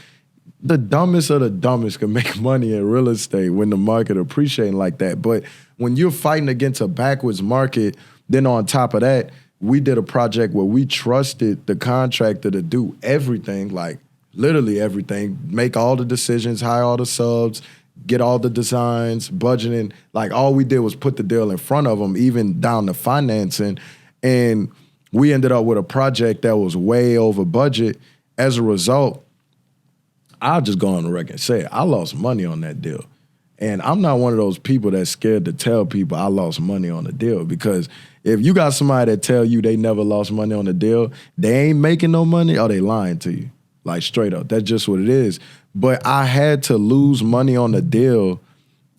Speaker 1: The dumbest of the dumbest can make money in real estate when the market appreciating like that. But when you're fighting against a backwards market, then on top of that, we did a project where we trusted the contractor to do everything, like literally everything, make all the decisions, hire all the subs, get all the designs, budgeting. Like, all we did was put the deal in front of them, even down to financing. And we ended up with a project that was way over budget. As a result, I'll just go on the record and say it, I lost money on that deal. And I'm not one of those people that's scared to tell people I lost money on the deal, because if you got somebody that tell you they never lost money on the deal, they ain't making no money, or they lying to you. Like, straight up. That's just what it is. But I had to lose money on the deal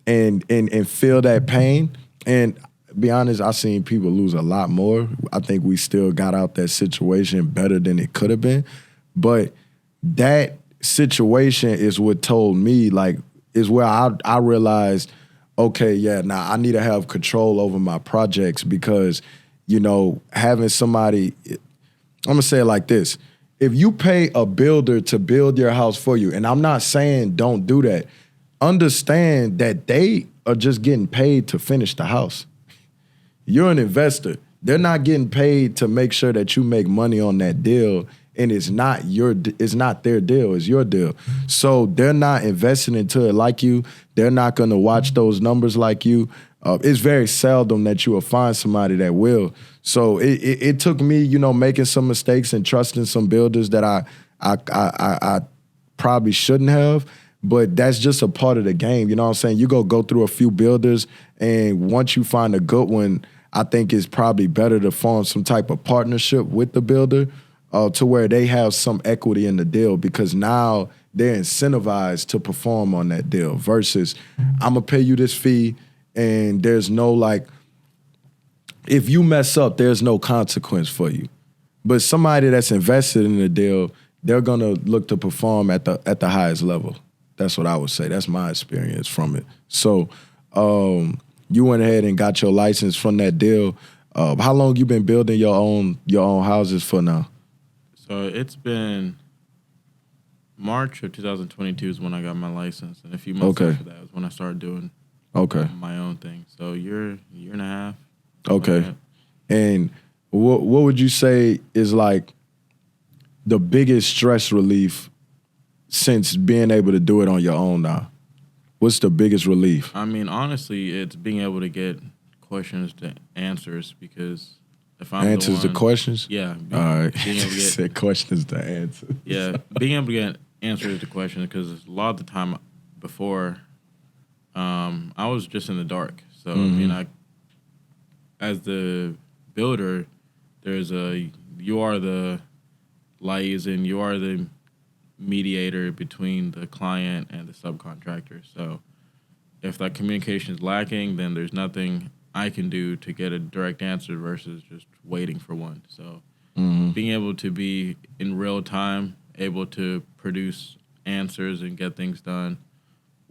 Speaker 1: and feel that pain. And be honest, I seen people lose a lot more. I think we still got out that situation better than it could have been. But that situation is what told me, like, is where I realized, okay, yeah, now I need to have control over my projects, because, you know, having somebody, I'm gonna say it like this. If you pay a builder to build your house for you, and I'm not saying don't do that, understand that they are just getting paid to finish the house. You're an investor. They're not getting paid to make sure that you make money on that deal, and it's not their deal, it's your deal. So they're not investing into it like you. They're not going to watch those numbers like you. It's very seldom that you will find somebody that will. So it took me, you know, making some mistakes and trusting some builders that I probably shouldn't have. but that's just a part of the game. You know what I'm saying? You go through a few builders, and once you find a good one, I think it's probably better to form some type of partnership with the builder to where they have some equity in the deal, because now they're incentivized to perform on that deal versus I'm going to pay you this fee and there's no like, if you mess up, there's no consequence for you. But somebody that's invested in the deal, they're going to look to perform at the highest level. That's what I would say. That's my experience from it. So you went ahead and got your license from that deal. How long you been building your own houses for now?
Speaker 2: So it's been March of 2022 is when I got my license, and a few months after that was when I started doing my own thing. So year and a half.
Speaker 1: Okay.
Speaker 2: Like
Speaker 1: and what would you say is like the biggest stress relief since being able to do it on your own now? What's the biggest relief?
Speaker 2: I mean, honestly, it's being able to get questions to answers, because if I'm
Speaker 1: answers
Speaker 2: the one,
Speaker 1: to questions?
Speaker 2: Yeah.
Speaker 1: All right.
Speaker 2: Being able to get
Speaker 1: said questions to answers.
Speaker 2: Yeah, being able to get answers to questions, because a lot of the time before, I was just in the dark. So, I mean, as the builder, you are the liaison, you are the mediator between the client and the subcontractor. So if that communication is lacking, then there's nothing I can do to get a direct answer versus just waiting for one. So being able to be in real time, able to produce answers and get things done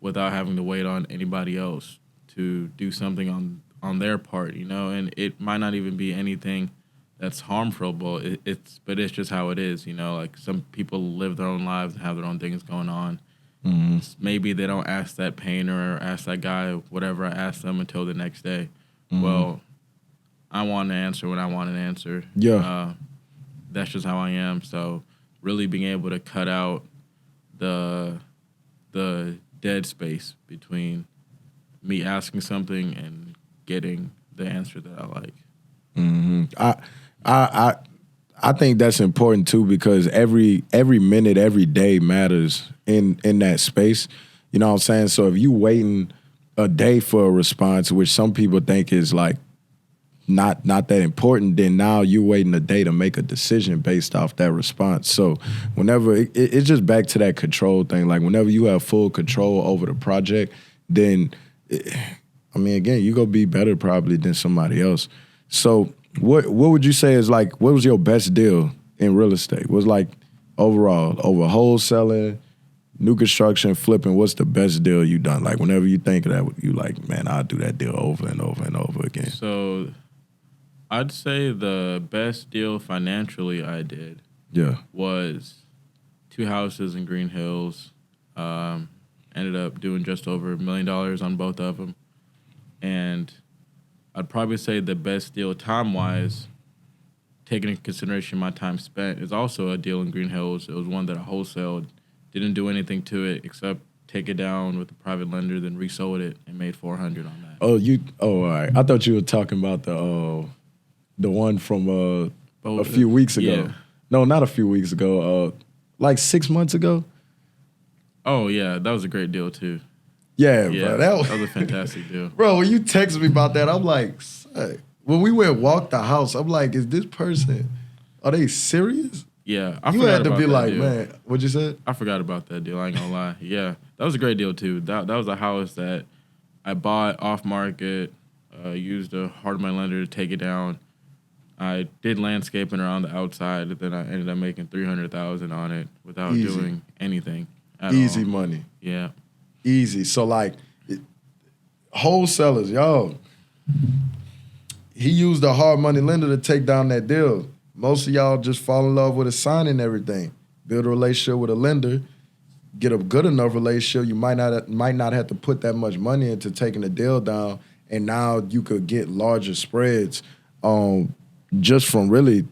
Speaker 2: without having to wait on anybody else to do something on their part, you know, and it might not even be anything that's harmful, but it's just how it is, you know. Like, some people live their own lives and have their own things going on. Maybe they don't ask that painter or ask that guy whatever I asked them until the next day. Well, I want an answer when I want an answer.
Speaker 1: Yeah.
Speaker 2: That's just how I am. So really being able to cut out the dead space between me asking something and getting the answer that I like.
Speaker 1: I think that's important too, because every minute, every day matters in that space. You know what I'm saying? So if you waiting a day for a response, which some people think is like not that important, then now you waiting a day to make a decision based off that response. So whenever it's just back to that control thing. Like, whenever you have full control over the project, then I mean, again, you gonna be better probably than somebody else. So what would you say is like, what was your best deal in real estate? Was like overall, over wholesaling, new construction, flipping, what's the best deal you done? Like, whenever you think of that, you like, man, I'll do that deal over and over and over again.
Speaker 2: So I'd say the best deal financially I did was 2 houses in Green Hills. Ended up doing just over $1 million on both of them. And I'd probably say the best deal time-wise, taking into consideration my time spent, is also a deal in Green Hills. It was one that I wholesaled, didn't do anything to it except take it down with a private lender, then resold it and made $400 on that.
Speaker 1: All right. I thought you were talking about the one from a few weeks ago.
Speaker 2: Yeah.
Speaker 1: No, not a few weeks ago. Like 6 months ago.
Speaker 2: Oh yeah, that was a great deal too.
Speaker 1: Yeah,
Speaker 2: Yeah,
Speaker 1: bro.
Speaker 2: that was a fantastic deal.
Speaker 1: Bro, when you texted me about that, I'm like, son. When we went walk the house, I'm like, is this person, are they serious?
Speaker 2: Yeah,
Speaker 1: you had to be like, deal. Man, what'd you say?
Speaker 2: I forgot about that deal. I ain't gonna lie. Yeah, that was a great deal too. That was a house that I bought off market, used a hard money lender to take it down. I did landscaping around the outside, and then I ended up making $300,000 on it without doing anything at
Speaker 1: Easy
Speaker 2: all.
Speaker 1: money.
Speaker 2: Yeah.
Speaker 1: Easy. So like, wholesalers, yo, he used a hard money lender to take down that deal. Most of y'all just fall in love with a sign and everything. Build a relationship with a lender, get a good enough relationship. You might not have to put that much money into taking the deal down, and now you could get larger spreads just from really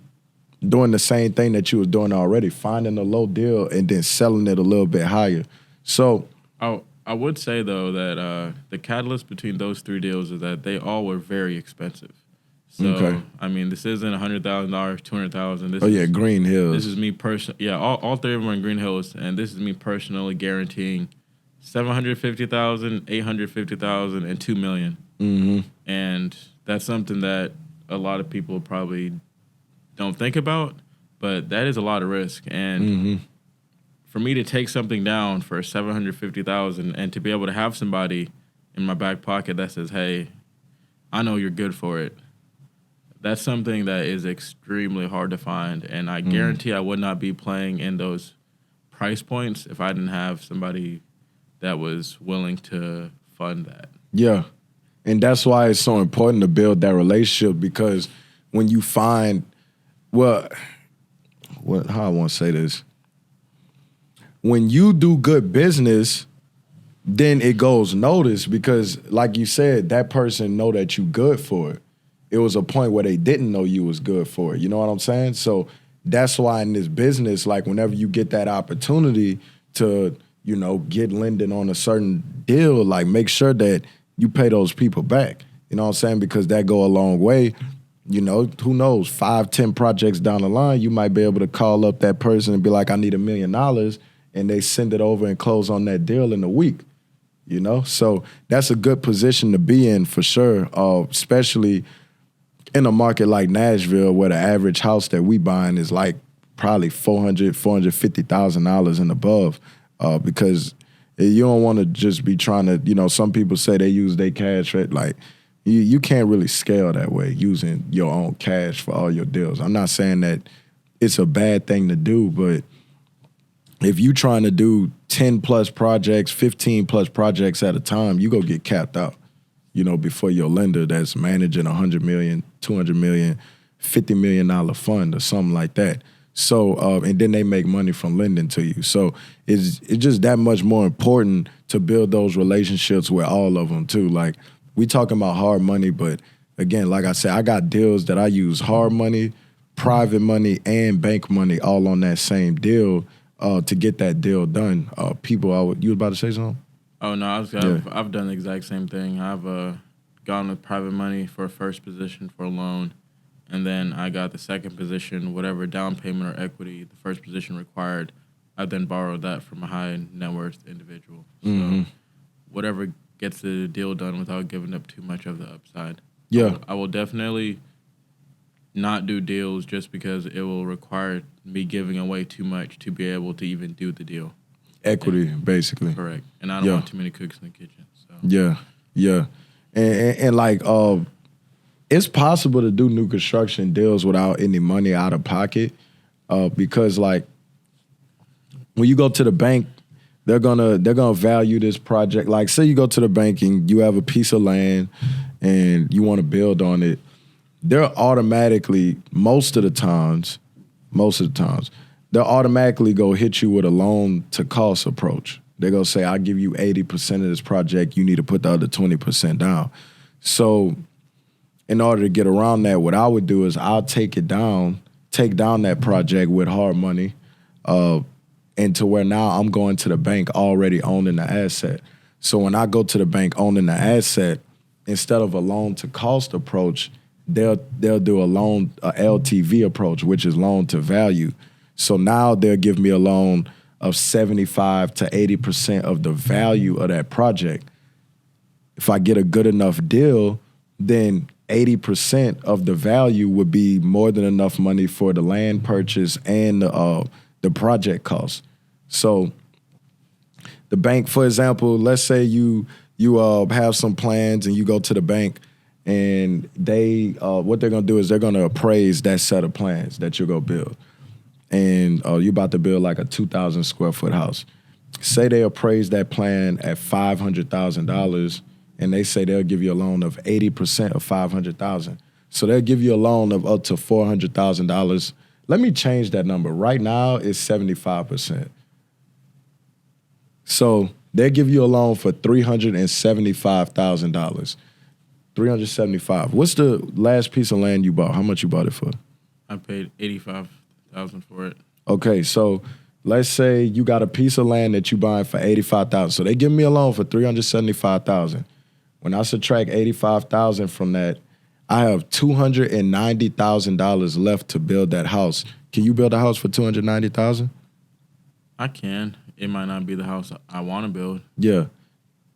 Speaker 1: doing the same thing that you was doing already, finding a low deal and then selling it a little bit higher. So
Speaker 2: I would say, though, that the catalyst between those 3 deals is that they all were very expensive. So, I mean, this isn't $100,000, $200,000.
Speaker 1: Green Hills.
Speaker 2: This is me personally. Yeah, all 3 of them are in Green Hills, and this is me personally guaranteeing $750,000, $850,000, and $2 million. And that's something that a lot of people probably don't think about, but that is a lot of risk. And for me to take something down for $750,000 and to be able to have somebody in my back pocket that says, "Hey, I know you're good for it," that's something that is extremely hard to find. And I guarantee I would not be playing in those price points if I didn't have somebody that was willing to fund that.
Speaker 1: Yeah. And that's why it's so important to build that relationship, because when you find, how I want to say this, when you do good business, then it goes noticed, because like you said, that person know that you good for it. It was a point where they didn't know you was good for it. You know what I'm saying? So that's why in this business, like whenever you get that opportunity to, get lending on a certain deal, like make sure that you pay those people back. You know what I'm saying? Because that go a long way. Who knows, 5, 10 projects down the line, you might be able to call up that person and be like, I need $1 million, and they send it over and close on that deal in a week. So that's a good position to be in for sure, especially in a market like Nashville, where the average house that we buying is like probably $450,000 and above, because you don't want to just be trying to, some people say they use their cash, like you can't really scale that way using your own cash for all your deals. I'm not saying that it's a bad thing to do, but if you trying to do 10 plus projects, 15 plus projects at a time, you go get capped out, before your lender that's managing $100 million, $200 million, $50 million fund or something like that. So, and then they make money from lending to you. So it's just that much more important to build those relationships with all of them too. Like, we talking about hard money, but again, like I said, I got deals that I use hard money, private money, and bank money all on that same deal to get that deal done. You was about to say something?
Speaker 2: Oh, no, I've done the exact same thing. I've gone with private money for a first position for a loan, and then I got the second position, whatever down payment or equity the first position required. I then borrowed that from a high net worth individual. So whatever gets the deal done without giving up too much of the upside.
Speaker 1: Yeah.
Speaker 2: I will definitely not do deals just because it will require me giving away too much to be able to even do the deal.
Speaker 1: Equity, basically.
Speaker 2: Correct. And I don't want too many cooks in the kitchen. So.
Speaker 1: Yeah. And like, it's possible to do new construction deals without any money out of pocket, because like when you go to the bank, they're gonna value this project. Like, say you go to the bank and you have a piece of land and you want to build on it, they're automatically most of the times, they'll automatically go hit you with a loan to cost approach. They're gonna say, I'll give you 80% of this project, you need to put the other 20% down. So in order to get around that, what I would do is I'll take down that project with hard money, and to where now I'm going to the bank already owning the asset. So when I go to the bank owning the asset, instead of a loan to cost approach, they'll do a LTV approach, which is loan to value. So now they'll give me a loan of 75 to 80% of the value of that project. If I get a good enough deal, then 80% of the value would be more than enough money for the land purchase and the project cost. So the bank, for example, let's say you have some plans and you go to the bank, and they what they're gonna do is they're gonna appraise that set of plans that you're gonna build. And you're about to build like a 2,000 square foot house. Say they appraise that plan at $500,000, and they say they'll give you a loan of 80% of $500,000. So they'll give you a loan of up to $400,000. Let me change that number. Right now it's 75%. So they'll give you a loan for $375,000. $375,000. What's the last piece of land you bought? How much you bought it for?
Speaker 2: I paid $85,000 for it.
Speaker 1: Okay, so let's say you got a piece of land that you buying for $85,000. So they give me a loan for $375,000. When I subtract $85,000 from that, I have $290,000 left to build that house. Can you build a house for $290,000?
Speaker 2: I can. it might not be the house I want to build.
Speaker 1: Yeah.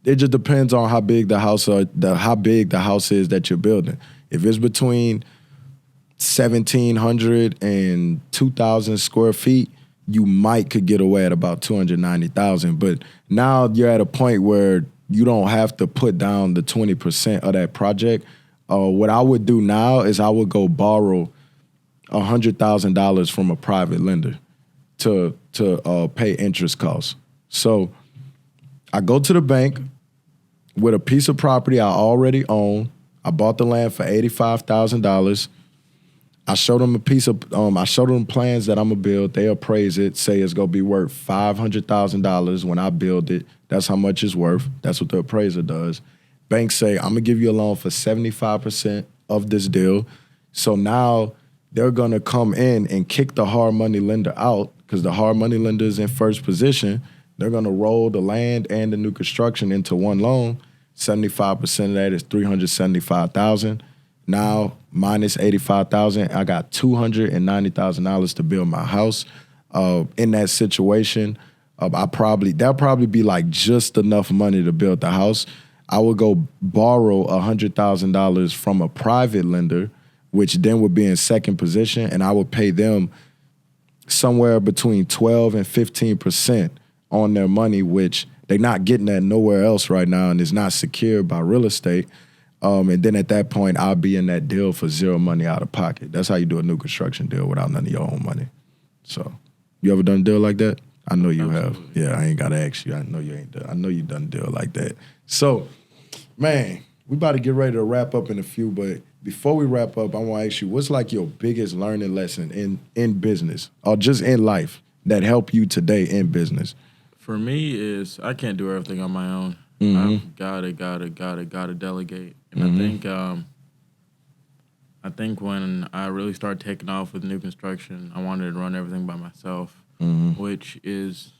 Speaker 1: It just depends on how big the house is that you're building. If it's between 1,700 and 2,000 square feet, you might could get away at about 290,000. But now you're at a point where you don't have to put down the 20% of that project. What I would do now is I would go borrow $100,000 from a private lender to pay interest costs. So I go to the bank with a piece of property I already own. I bought the land for $85,000. I showed them I showed them plans that I'm gonna build. They appraise it, say it's gonna be worth $500,000 when I build it. That's how much it's worth. That's what the appraiser does. Banks say, I'm gonna give you a loan for 75% of this deal. So now they're gonna come in and kick the hard money lender out because the hard money lender is in first position. They're gonna roll the land and the new construction into one loan. 75% of that is $375,000. Now minus $85,000, I got $290,000 to build my house. In that situation, that'll probably be like just enough money to build the house. I would go borrow $100,000 from a private lender, which then would be in second position, and I would pay them somewhere between 12 and 15% on their money, which they're not getting that nowhere else right now, and it's not secured by real estate. And then at that point, I'll be in that deal for zero money out of pocket. That's how you do a new construction deal without none of your own money. So, you ever done a deal like that? I know you
Speaker 2: Absolutely.
Speaker 1: have. Yeah, I ain't gotta ask you. I know you ain't done. I know you done a deal like that. So, man, we about to get ready to wrap up in a few, but before we wrap up, I want to ask you, what's like your biggest learning lesson in business or just in life that helped you today in business?
Speaker 2: For me, is I can't do everything on my own. I've gotta delegate, and I think when I really started taking off with new construction, I wanted to run everything by myself, which is,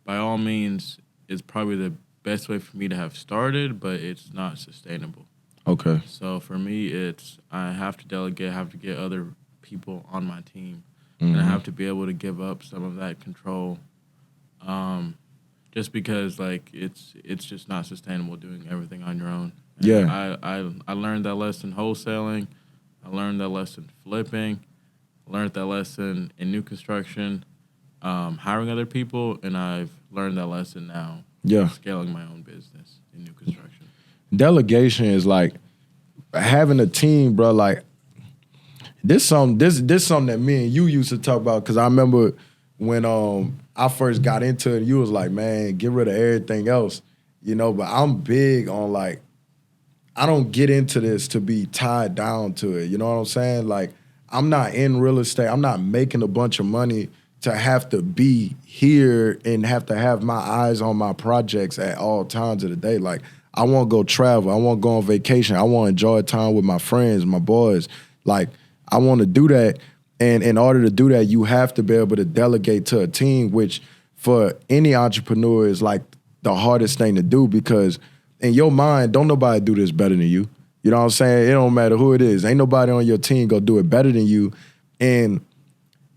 Speaker 2: by all means, is probably the best way for me to have started, but it's not sustainable.
Speaker 1: Okay.
Speaker 2: So for me, it's I have to delegate, I have to get other people on my team, and I have to be able to give up some of that control. Just because like it's just not sustainable doing everything on your own. And
Speaker 1: Yeah.
Speaker 2: I learned that lesson wholesaling. I learned that lesson flipping. I learned that lesson in new construction, hiring other people, and I've learned that lesson now.
Speaker 1: Yeah.
Speaker 2: Scaling my own business in new construction.
Speaker 1: Delegation is like having a team, bro. Like this something that me and you used to talk about, because I remember when I first got into it, you was like, man, get rid of everything else, but I'm big on like, I don't get into this to be tied down to it. You know what I'm saying? Like, I'm not in real estate. I'm not making a bunch of money to have to be here and have to have my eyes on my projects at all times of the day. Like, I want to go travel. I want to go on vacation. I want to enjoy time with my friends, my boys. Like, I want to do that. And in order to do that, you have to be able to delegate to a team, which for any entrepreneur is like the hardest thing to do, because in your mind, don't nobody do this better than you. You know what I'm saying? It don't matter who it is. Ain't nobody on your team gonna do it better than you. And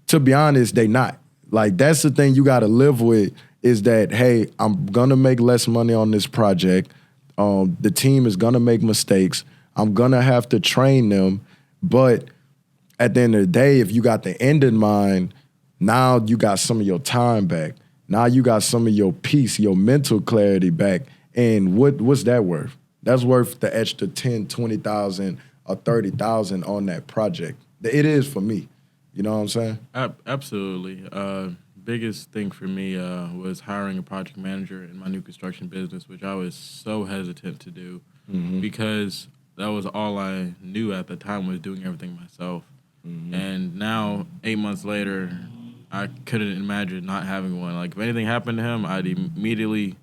Speaker 1: to be honest, they not. Like, that's the thing you gotta live with, is that, hey, I'm gonna make less money on this project. The team is gonna make mistakes. I'm gonna have to train them. But at the end of the day, if you got the end in mind, now you got some of your time back. Now you got some of your peace, your mental clarity back. And what's that worth? That's worth the extra 10, 20,000 or 30,000 on that project. It is for me. You know what I'm saying?
Speaker 2: Absolutely. Biggest thing for me was hiring a project manager in my new construction business, which I was so hesitant to do because that was all I knew at the time, was doing everything myself. And now, 8 months later, I couldn't imagine not having one. Like, if anything happened to him, I'd immediately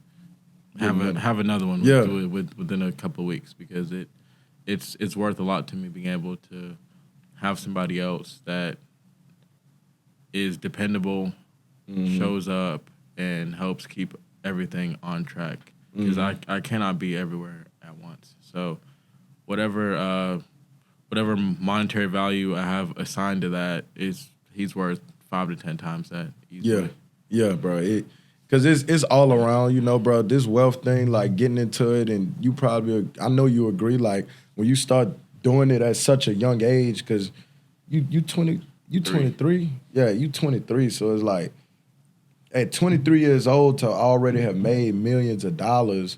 Speaker 2: have another one within a couple of weeks, because it's worth a lot to me being able to have somebody else that is dependable, shows up, and helps keep everything on track. Because I cannot be everywhere at once. So whatever monetary value I have assigned to that he's worth 5 to 10 times that easily.
Speaker 1: Yeah, bro. Cause it's all around, you know, bro. This wealth thing, like getting into it, and you probably, I know you agree. Like when you start doing it at such a young age, cause you 23, yeah, you 23. So it's like at 23 years old to already have made millions of dollars,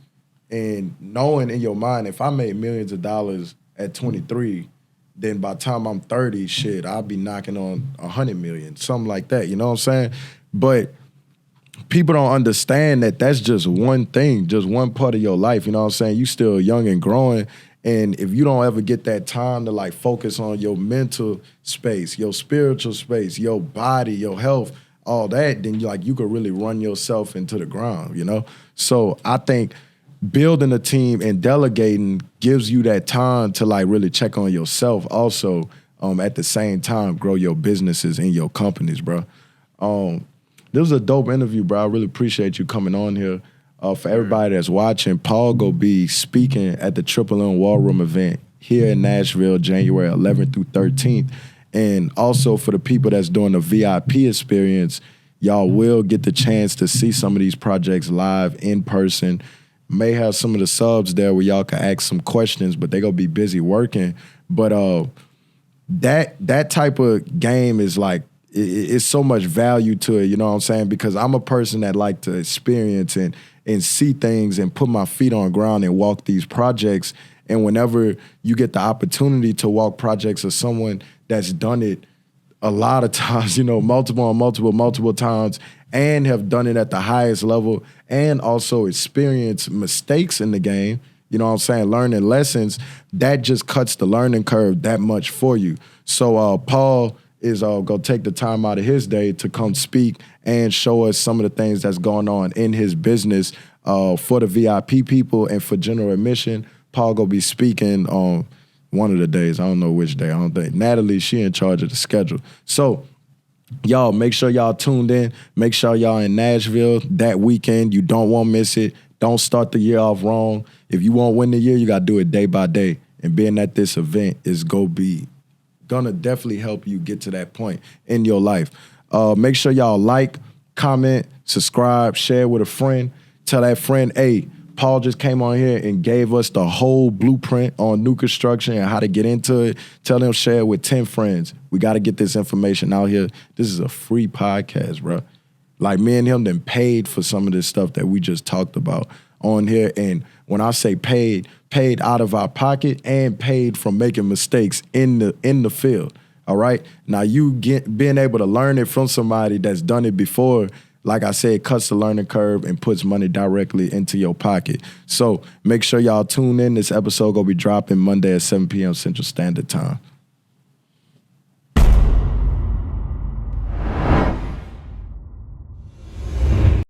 Speaker 1: and knowing in your mind, if I made millions of dollars at 23, then by the time I'm 30, shit, I'll be knocking on 100 million, something like that. You know what I'm saying? But people don't understand that that's just one thing, just one part of your life. You know what I'm saying? You still young and growing. And if you don't ever get that time to like focus on your mental space, your spiritual space, your body, your health, all that, then you could really run yourself into the ground, you know? So I think building a team and delegating gives you that time to like really check on yourself also, at the same time grow your businesses and your companies, bro. This was a dope interview, bro. I really appreciate you coming on here. For everybody that's watching, Paul go be speaking at the Triple M War Room event here in Nashville, January 11th through 13th. And also for the people that's doing the VIP experience, y'all will get the chance to see some of these projects live in person. May have some of the subs there where y'all can ask some questions, but they gonna be busy working. But that type of game is like, it's so much value to it, you know what I'm saying? Because I'm a person that like to experience and see things and put my feet on the ground and walk these projects. And whenever you get the opportunity to walk projects of someone that's done it a lot of times, you know, multiple times, and have done it at the highest level, and also experience mistakes in the game, you know what I'm saying, learning lessons, that just cuts the learning curve that much for you. So Paul is gonna take the time out of his day to come speak and show us some of the things that's going on in his business for the VIP people and for general admission. Paul gonna be speaking on one of the days. I don't know which day. I don't think. Natalie, she in charge of the schedule. So y'all, make sure y'all tuned in. Make sure y'all in Nashville that weekend. You don't want to miss it. Don't start the year off wrong. If you want to win the year, you got to do it day by day. And being at this event is gonna definitely help you get to that point in your life. Make sure y'all like, comment, subscribe, share with a friend. Tell that friend, hey, Paul just came on here and gave us the whole blueprint on new construction and how to get into it. Tell them, share it with 10 friends. We got to get this information out here. This is a free podcast, bro. Like, me and him done paid for some of this stuff that we just talked about on here. And when I say paid out of our pocket and paid from making mistakes in the field. All right. Now being able to learn it from somebody that's done it before, like I said, cuts the learning curve and puts money directly into your pocket. So make sure y'all tune in. This episode gonna be dropping Monday at 7 p.m. Central Standard Time.